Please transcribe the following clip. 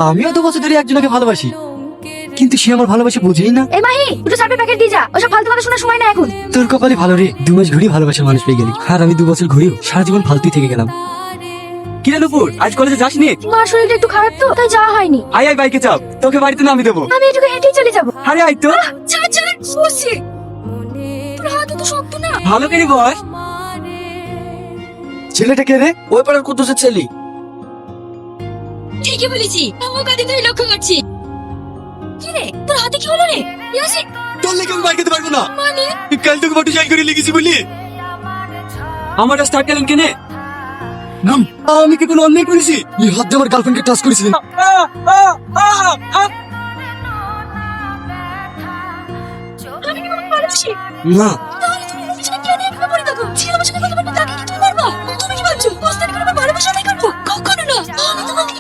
আমিও 2 বছর ধরে একজনকে ভালোবাসি, কিন্তু সে আমার ভালোবাসা বুঝেই না। এই মাহি, দুটো চাপের প্যাকেট দিয়ে যা, ওসব ফালতু কথা শোনার সময় না এখন। তোর কপালে ভালো রে, 2 মাস ঘুরি ভালোবাসার মানুষ পেয়ে গেলি, আর আমি 2 বছর ঘুরিও সারা জীবন ফালতুই থেকে গেলাম। কিরে নুপুর, আজ কলেজে যাসনি? মার শরীরটা একটু খারাপ তো, তাই যাওয়া হয়নি। আয় আয়, বাইকে চাপ, তোকে বাড়িতে নামিয়ে দেবো। আমি এটুকু হেঁটেই চলে যাবো। আরে আয় তো। ছাড় ছাড়, বসছি। তোর হাত তো শক্ত না। ভালো করে বস। ছেলেটা কে রে? ওই পাড়ার কুদ্দুসের ছেলে। ঠিকই বলেছি, আমিও কাঁদি ধরে লক্ষ্য করছি। কি রে, তোর হাতে কি হলো রে? ইয়াসিন, তোর লেগে আমি বাইক যেতে পারবো না। মানে কাল তোকে বটু জাল করে লেগেছি বলি আমার স্টার্ট গেলেন কেনে? আমি কি কোনো অন্যায় করেছি? এই হাত দিয়ে আমার গার্লফ্রেন্ডকে টাচ করেছিলেন। আমি কি তোমাকে ভালোবাসি? না, তাহলে তুমি আমার পিছনে কেন এভাবে পড়ে থাকো? ছিল আমার সাথে কথা বলতে, তাকে কি তুমি পারবা? তুমি কি ভাবছো বস্তানি করে আমার ভালোবাসা আমি করবো? কখনো না। আমি তোমাকে